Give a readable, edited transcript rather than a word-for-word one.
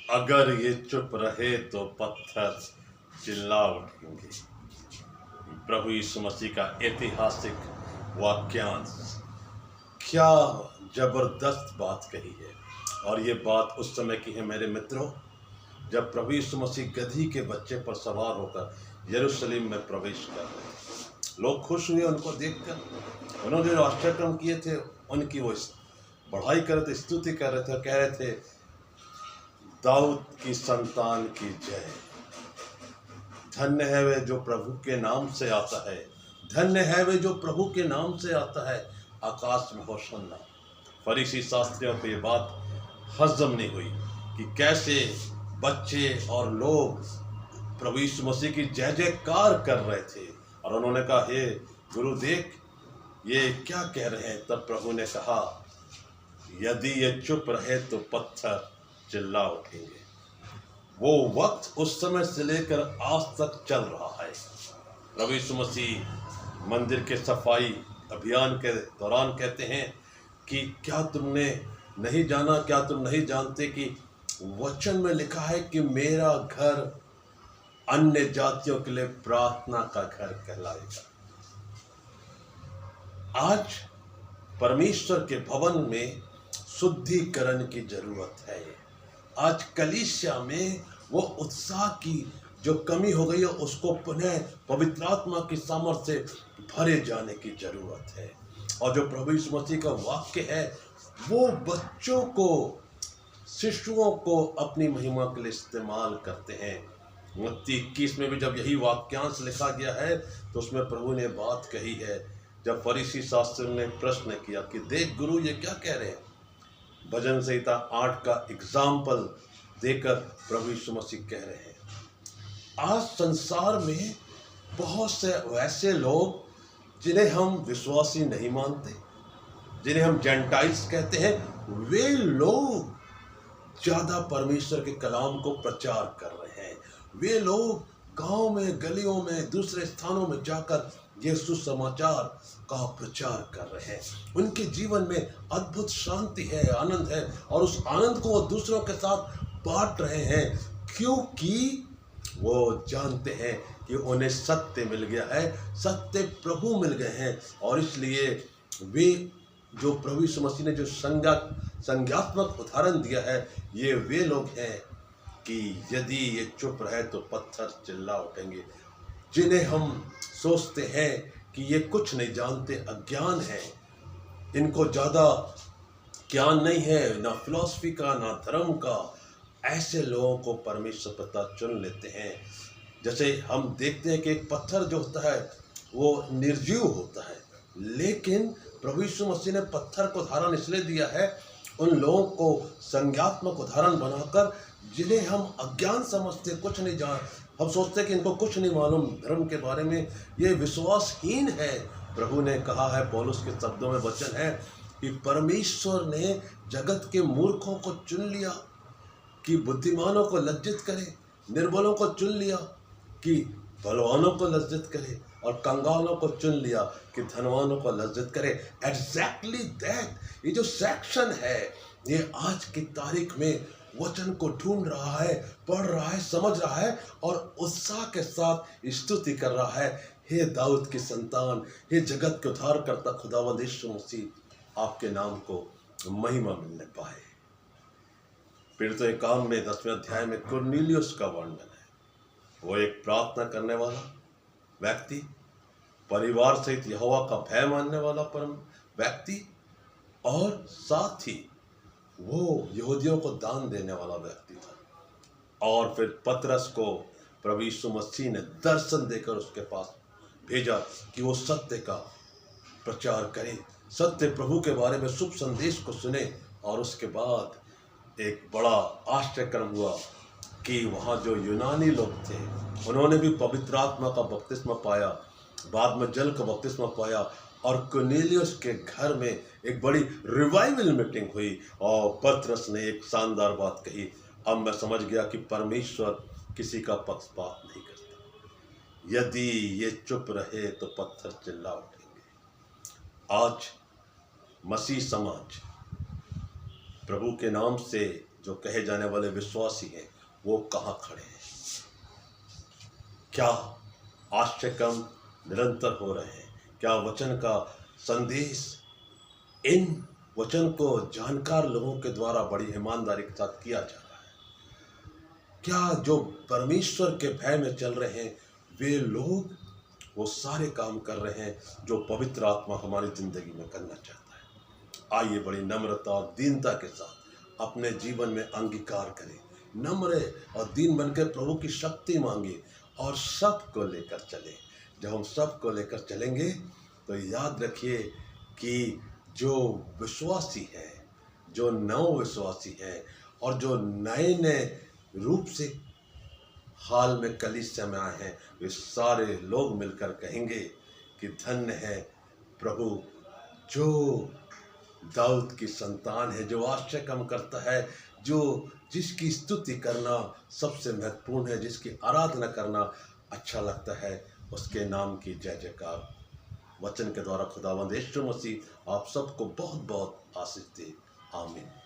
अगर ये चुप रहे तो पत्थर चिल्ला उठेंगे। प्रभु यीशु मसीह का ऐतिहासिक वाक्यांश, क्या जबरदस्त बात कही है। और ये बात उस समय की है मेरे मित्रों, जब प्रभु यीशु मसीह गधी के बच्चे पर सवार होकर यरूशलेम में प्रवेश कर रहे थे। लोग खुश हुए उनको देखकर। उन्होंने जो आश्चर्य किए थे उनकी वो बढ़ाई कर रहे थे, स्तुति कर रहे थे, कह रहे थे दाऊद की संतान की जय। धन्य है वे जो प्रभु के नाम से आता है, धन्य है वे जो प्रभु के नाम से आता है, आकाश में होशन्ना। फरीसी शास्त्रियों को ये बात हजम नहीं हुई कि कैसे बच्चे और लोग प्रभु यीशु मसीह की जय जयकार कर रहे थे। और उन्होंने कहा, हे गुरु देख ये क्या कह रहे हैं। तब प्रभु ने कहा, यदि ये चुप रहे तो पत्थर चिल्ला उठेंगे। वो वक्त उस समय से लेकर आज तक चल रहा है। प्रभु यीशु मसीह मंदिर के सफाई अभियान के दौरान कहते हैं कि क्या तुमने नहीं जाना, क्या तुम नहीं जानते कि वचन में लिखा है कि मेरा घर अन्य जातियों के लिए प्रार्थना का घर कहलाएगा। आज परमेश्वर के भवन में शुद्धिकरण की जरूरत है। आज कलीसिया में वो उत्साह की जो कमी हो गई है उसको पुनः पवित्र आत्मा की सामर्थ्य से भरे जाने की जरूरत है। और जो प्रभु यीशु मसीह का वाक्य है वो बच्चों को, शिशुओं को अपनी महिमा के लिए इस्तेमाल करते हैं। मत्ती 21 में भी जब यही वाक्यांश लिखा गया है तो उसमें प्रभु ने बात कही है। जब फरीसी शास्त्री ने प्रश्न किया कि देख गुरु ये क्या कह रहे हैं, भजन संहिता 8 का एग्जाम्पल देकर प्रभु यीशु मसीह कह रहे हैं, आज संसार में बहुत से वैसे लोग जिन्हें हम विश्वासी नहीं मानते, जिन्हें हम जेंटाइल्स कहते हैं, वे लोग ज्यादा परमेश्वर के कलाम को प्रचार कर रहे हैं। वे लोग गांव में, गलियों में, दूसरे स्थानों में जाकर ये सुसमाचार का प्रचार कर रहे हैं। उनके जीवन में अद्भुत शांति है, आनंद है, और उस आनंद को वो दूसरों के साथ बांट रहे हैं, क्योंकि वो जानते हैं कि उन्हें सत्य मिल गया है, सत्य प्रभु मिल गए हैं। और इसलिए वे जो प्रभु यीशु मसीह ने जो संज्ञात्मक उदाहरण दिया है, ये वे लोग हैं कि यदि ये चुप रहे तो पत्थर चिल्ला उठेंगे। जिन्हें हम सोचते हैं कि ये कुछ नहीं जानते, अज्ञान है, इनको ज़्यादा ज्ञान नहीं है, ना फिलॉसफी का ना धर्म का, ऐसे लोगों को परमेश्वर पिता चुन लेते हैं। जैसे हम देखते हैं कि एक पत्थर जो होता है वो निर्जीव होता है, लेकिन प्रभु यीशु मसीह ने पत्थर को उदाहरण इसलिए दिया है उन लोगों को संज्ञात्मक उदाहरण बनाकर जिन्हें हम अज्ञान समझते, कुछ नहीं जान, हम सोचते कि इनको कुछ नहीं मालूम धर्म के बारे में, ये विश्वासहीन है। प्रभु ने कहा है, पौलुस के शब्दों में वचन है कि परमेश्वर ने जगत के मूर्खों को चुन लिया कि बुद्धिमानों को लज्जित करे, निर्बलों को चुन लिया कि बलवानों को लज्जित करे, और कंगालों को चुन लिया कि धनवानों को लज्जित करे। एग्जैक्टली दैट, ये जो सेक्शन है ये आज की तारीख में वचन को ढूंढ रहा है, पढ़ रहा है, समझ रहा है और उत्साह के साथ स्तुति कर रहा है, हे दाऊद की संतान, हे जगत के उद्धारकर्ता खुदावंद यीशु मसीह, आपके नाम को महिमा मिलने पाए। पीड़ितों के काम में 10वें अध्याय में कुरनेलियुस का वर्णन है। वो एक प्रार्थना करने वाला व्यक्ति, परिवार सहित यहोवा का भय मानने वाला परम व्यक्ति, और साथ ही वो यहूदियों को दान देने वाला व्यक्ति था। और फिर पतरस को प्रभु यीशु मसीह ने दर्शन देकर उसके पास भेजा कि वो सत्य का प्रचार करे, सत्य प्रभु के बारे में शुभ संदेश को सुने। और उसके बाद एक बड़ा आश्चर्यक्रम हुआ कि वहाँ जो यूनानी लोग थे उन्होंने भी पवित्र आत्मा का बपतिस्मा पाया, बाद में जल का बपतिस्मा पाया, और कुरनेलियुस के घर में एक बड़ी रिवाइवल मीटिंग हुई और पतरस ने एक शानदार बात कही, अब मैं समझ गया कि परमेश्वर किसी का पक्षपात नहीं करता। यदि ये चुप रहे तो पत्थर चिल्ला उठेंगे। आज मसीह समाज प्रभु के नाम से जो कहे जाने वाले विश्वासी हैं वो कहाँ खड़े हैं। क्या आश्चर्यक्रम निरंतर हो रहे हैं? क्या वचन का संदेश इन वचन को जानकार लोगों के द्वारा बड़ी ईमानदारी के साथ किया जा रहा है? क्या जो परमेश्वर के भय में चल रहे हैं वे लोग वो सारे काम कर रहे हैं जो पवित्र आत्मा हमारी जिंदगी में करना चाहता है? आइए बड़ी नम्रता और दीनता के साथ अपने जीवन में अंगीकार करें, नम्र और दीन बनकर प्रभु की शक्ति मांगे और सब को लेकर चलें। जब हम सब को लेकर चलेंगे तो याद रखिए कि जो विश्वासी है, जो नव विश्वासी है और जो नए नए रूप से हाल में कलीसिया में आए हैं, वे सारे लोग मिलकर कहेंगे कि धन्य है प्रभु जो दाऊद की संतान है, जो आश्चर्य काम करता है, जो जिसकी स्तुति करना सबसे महत्वपूर्ण है, जिसकी आराधना करना अच्छा लगता है, उसके नाम की जय जयकार। वचन के द्वारा खुदावंद यीशु मसीह आप सबको बहुत बहुत आशीष दे। आमीन।